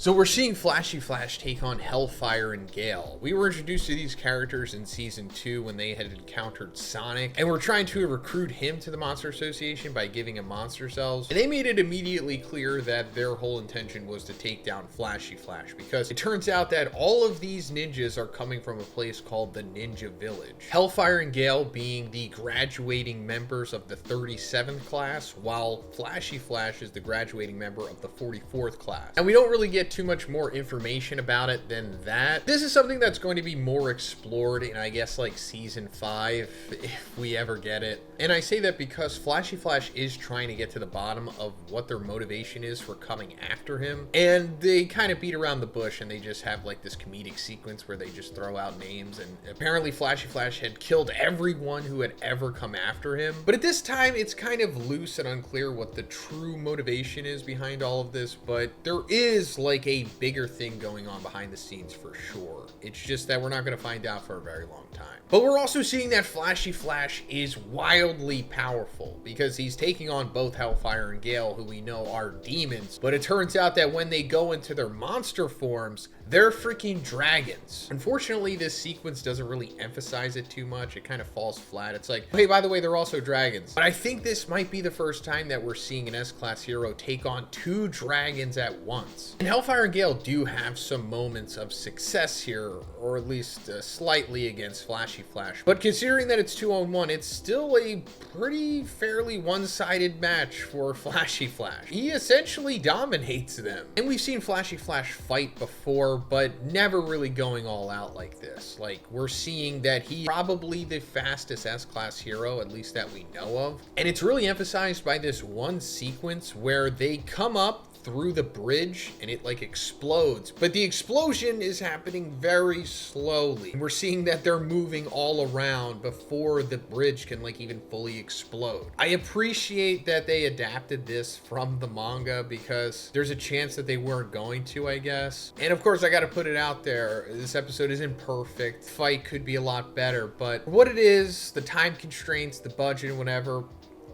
So we're seeing Flashy Flash take on Hellfire and Gale. We were introduced to these characters in Season 2 when they had encountered Sonic, and we're trying to recruit him to the Monster Association by giving him monster cells. And they made it immediately clear that their whole intention was to take down Flashy Flash, because it turns out that all of these ninjas are coming from a place called the Ninja Village. Hellfire and Gale being the graduating members of the 37th class, while Flashy Flash is the graduating member of the 44th class. And we don't really get too much more information about it than that. This is something that's going to be more explored in, I guess, like Season 5, if we ever get it. And I say that because Flashy Flash is trying to get to the bottom of what their motivation is for coming after him. And they kind of beat around the bush, and they just have like this comedic sequence where they just throw out names. And apparently Flashy Flash had killed everyone who had ever come after him. But at this time, it's kind of loose and unclear what the true motivation is behind all of this. But there is like a bigger thing going on behind the scenes for sure. It's just that we're not going to find out for a very long time. But we're also seeing that Flashy Flash is wildly powerful, because he's taking on both Hellfire and Gale, who we know are demons. But it turns out that when they go into their monster forms, they're freaking dragons. Unfortunately, this sequence doesn't really emphasize it too much. It kind of falls flat. It's like, hey, by the way, they're also dragons. But I think this might be the first time that we're seeing an S-Class hero take on two dragons at once. And Hellfire and Gale do have some moments of success here, or at least slightly against Flashy Flash. But considering that it's 2-on-1, it's still a pretty fairly one-sided match for Flashy Flash. He essentially dominates them. And we've seen Flashy Flash fight before, but never really going all out like this. Like, we're seeing that he's probably the fastest S-Class hero, at least that we know of. And it's really emphasized by this one sequence where they come up through the bridge and it like explodes, but the explosion is happening very slowly. We're seeing that they're moving all around before the bridge can like even fully explode. I appreciate that they adapted this from the manga, because there's a chance that they weren't going to, I guess. And of course, I got to put it out there, this episode isn't perfect. Fight could be a lot better, but what it is, the time constraints, the budget and whatever,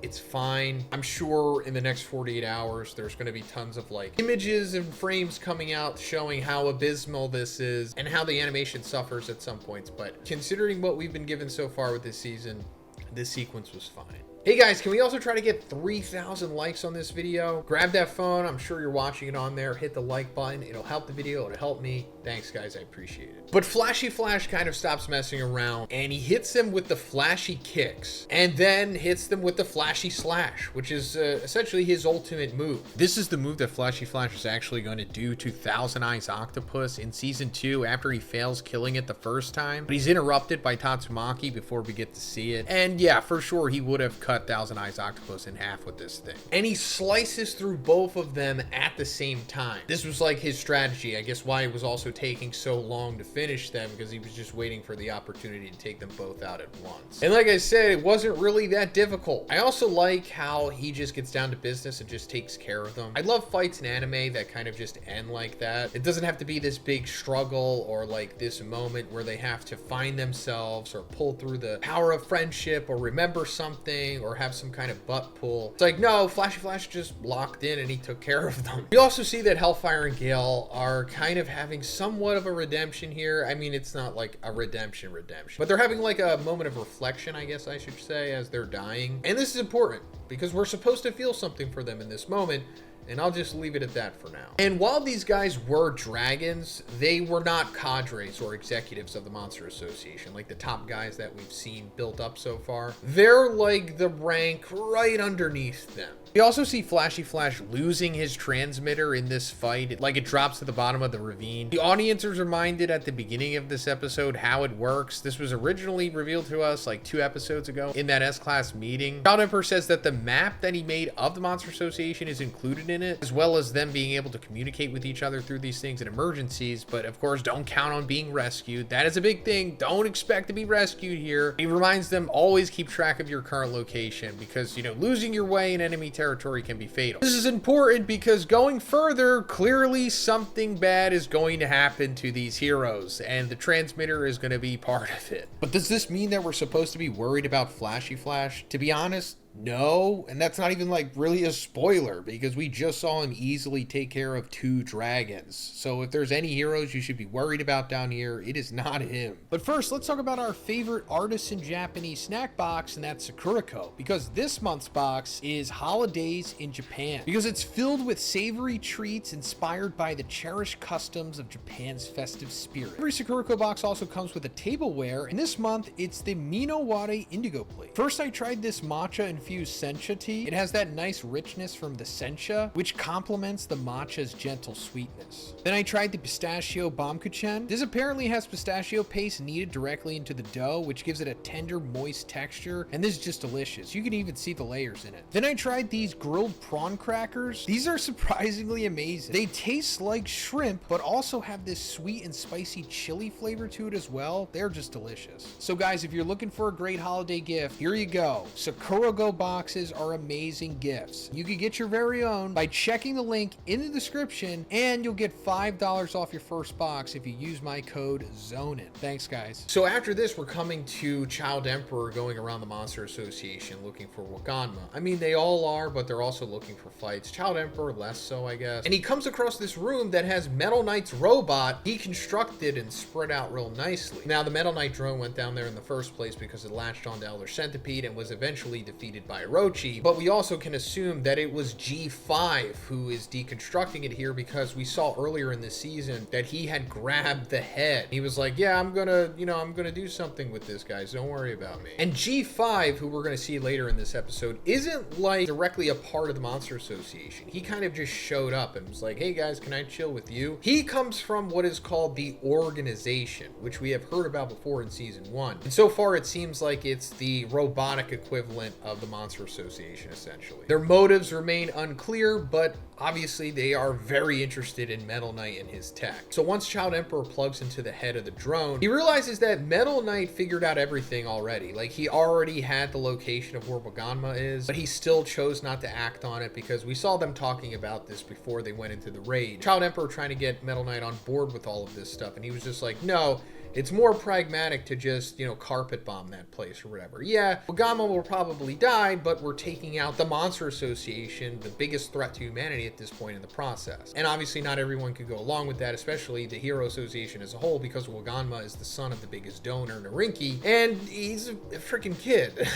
it's fine. I'm sure in the next 48 hours, there's going to be tons of like images and frames coming out showing how abysmal this is and how the animation suffers at some points. But considering what we've been given so far with this season, this sequence was fine. Hey guys, can we also try to get 3,000 likes on this video? Grab that phone. I'm sure you're watching it on there. Hit the like button. It'll help the video. It'll help me. Thanks, guys. I appreciate it. But Flashy Flash kind of stops messing around, and he hits them with the flashy kicks, and then hits them with the flashy slash, which is essentially his ultimate move. This is the move that Flashy Flash is actually going to do to Thousand Eyes Octopus in Season 2 after he fails killing it the first time. But he's interrupted by Tatsumaki before we get to see it. And yeah, for sure, he would have cut Thousand Eyes Octopus in half with this thing. And he slices through both of them at the same time. This was like his strategy. I guess why it was also taking so long to finish them, because he was just waiting for the opportunity to take them both out at once. And like I said, it wasn't really that difficult. I also like how he just gets down to business and just takes care of them. I love fights in anime that kind of just end like that. It doesn't have to be this big struggle or like this moment where they have to find themselves or pull through the power of friendship or remember something or have some kind of butt pull. It's like, no, Flashy Flash just locked in and he took care of them. We also see that Hellfire and Gale are kind of having somewhat of a redemption here. I mean, it's not like a redemption, but they're having like a moment of reflection, I guess I should say, as they're dying. And this is important because we're supposed to feel something for them in this moment. And I'll just leave it at that for now. And while these guys were dragons, they were not cadres or executives of the Monster Association, like the top guys that we've seen built up so far. They're like the rank right underneath them. We also see Flashy Flash losing his transmitter in this fight. It drops to the bottom of the ravine. The audience is reminded at the beginning of this episode how it works. This was originally revealed to us like 2 episodes ago in that S-Class meeting. Child Emperor says that the map that he made of the Monster Association is included in it, as well as them being able to communicate with each other through these things in emergencies. But of course, don't count on being rescued. That is a big thing. Don't expect to be rescued here. He reminds them, always keep track of your current location, because, you know, losing your way in enemy territory can be fatal. This is important because going further, clearly something bad is going to happen to these heroes, and the transmitter is going to be part of it. But does this mean that we're supposed to be worried about Flashy Flash? To be honest, No, and that's not even like really a spoiler because we just saw him easily take care of 2 dragons. So if there's any heroes you should be worried about down here, it is not him. But first, let's talk about our favorite artisan Japanese snack box, and that's Sakurako, because this month's box is Holidays in Japan, because it's filled with savory treats inspired by the cherished customs of Japan's festive spirit. Every Sakurako box also comes with a tableware, and this month it's the Minoware Indigo Plate. First, I tried this matcha infused sencha tea. It has that nice richness from the sencha, which complements the matcha's gentle sweetness. Then I tried the pistachio bamkuchen. This apparently has pistachio paste kneaded directly into the dough, which gives it a tender, moist texture, and this is just delicious. You can even see the layers in it. Then I tried these grilled prawn crackers. These are surprisingly amazing. They taste like shrimp, but also have this sweet and spicy chili flavor to it as well. They're just delicious. So guys, if you're looking for a great holiday gift, here you go. Sakurako boxes are amazing gifts. You can get your very own by checking the link in the description, and you'll get $5 off your first box if you use my code Zhoniin. Thanks, guys. So after this, we're coming to Child Emperor going around the Monster Association looking for Waganma. I mean, they all are, but they're also looking for fights. Child Emperor less so, I guess. And he comes across this room that has Metal Knight's robot deconstructed and spread out real nicely. Now, the Metal Knight drone went down there in the first place because it latched onto Elder Centipede and was eventually defeated by Orochi, but we also can assume that it was G5 who is deconstructing it here because we saw earlier in the season that he had grabbed the head. He was like, yeah, I'm gonna do something with this, guys. Don't worry about me. And G5, who we're gonna see later in this episode, isn't like directly a part of the Monster Association. He kind of just showed up and was like, hey guys, can I chill with you? He comes from what is called the Organization, which we have heard about before in season 1. And so far it seems like it's the robotic equivalent of the Monster Association, essentially. Their motives remain unclear, but obviously they are very interested in Metal Knight and his tech. So once Child Emperor plugs into the head of the drone, he realizes that Metal Knight figured out everything already. Like, he already had the location of where Waganma is, but he still chose not to act on it because we saw them talking about this before they went into the raid. Child Emperor trying to get Metal Knight on board with all of this stuff, and he was just like, no, it's more pragmatic to just, carpet bomb that place or whatever. Yeah, Waganma will probably die, but we're taking out the Monster Association, the biggest threat to humanity at this point in the process. And obviously not everyone could go along with that, especially the Hero Association as a whole, because Waganma is the son of the biggest donor, Narinki, and he's a freaking kid.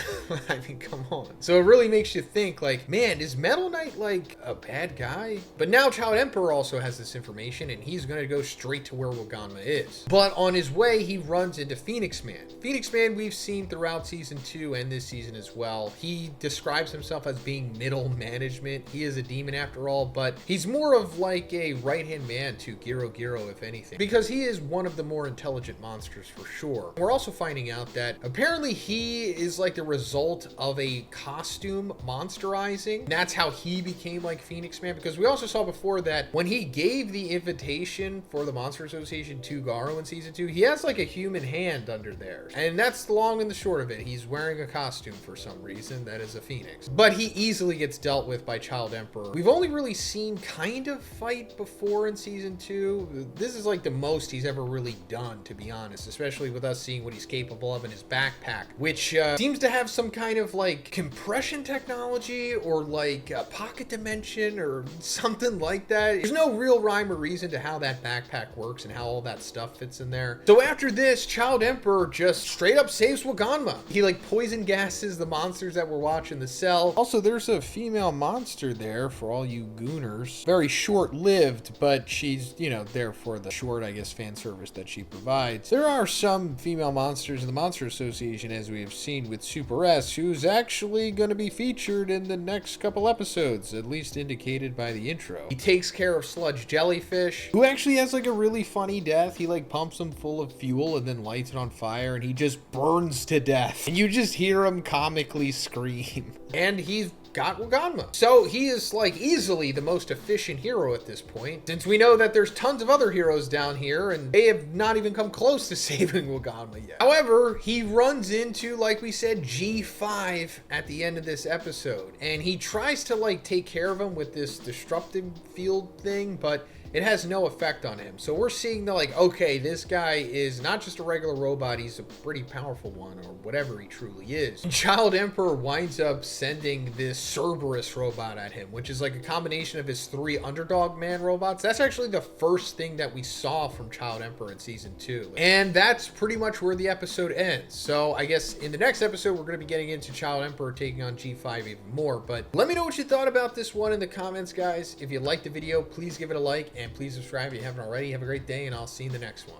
I mean, come on. So it really makes you think, like, man, is Metal Knight like a bad guy? But now Child Emperor also has this information, and he's gonna go straight to where Waganma is. But on his way, he runs into Phoenix Man. Phoenix Man we've seen throughout season 2 and this season as well. He describes himself as being middle management. He is a demon after all, but he's more of like a right-hand man to Giro Giro, if anything, because he is one of the more intelligent monsters for sure. We're also finding out that apparently he is like the result of a costume monsterizing. That's how he became like Phoenix Man, because we also saw before that when he gave the invitation for the Monster Association to Garo in season 2, he has like a human hand under there, and that's the long and the short of it. He's wearing a costume for some reason that is a phoenix, but he easily gets dealt with by Child Emperor. We've only really seen kind of fight before in season 2. This is like the most he's ever really done, to be honest, especially with us seeing what he's capable of in his backpack, which seems to have some kind of like compression technology or like a pocket dimension or something like that. There's no real rhyme or reason to how that backpack works and how all that stuff fits in there. So after this, Child Emperor just straight up saves Waganma. He like poison gases the monsters that were watching the cell. Also, there's a female monster there for all you gooners. Very short-lived, but she's, there for the short, I guess, fan service that she provides. There are some female monsters in the Monster Association, as we have seen with Super S, who's actually going to be featured in the next couple episodes, at least indicated by the intro. He takes care of Sludge Jellyfish, who actually has like a really funny death. He like pumps him full of fuel and then lights it on fire, and he just burns to death. And you just hear him comically scream. And he's got Waganma. So he is like easily the most efficient hero at this point, since we know that there's tons of other heroes down here and they have not even come close to saving Waganma yet. However, he runs into, like we said, G5 at the end of this episode, and he tries to like take care of him with this disruptive field thing, but it has no effect on him. So we're seeing the like, okay, this guy is not just a regular robot, he's a pretty powerful one, or whatever he truly is. And Child Emperor winds up sending this Cerberus robot at him, which is like a combination of his 3 underdog man robots. That's actually the first thing that we saw from Child Emperor in season 2. And that's pretty much where the episode ends. So I guess in the next episode, we're going to be getting into Child Emperor taking on G5 even more. But let me know what you thought about this one in the comments, guys. If you liked the video, please give it a like and please subscribe if you haven't already. Have a great day, and I'll see you in the next one.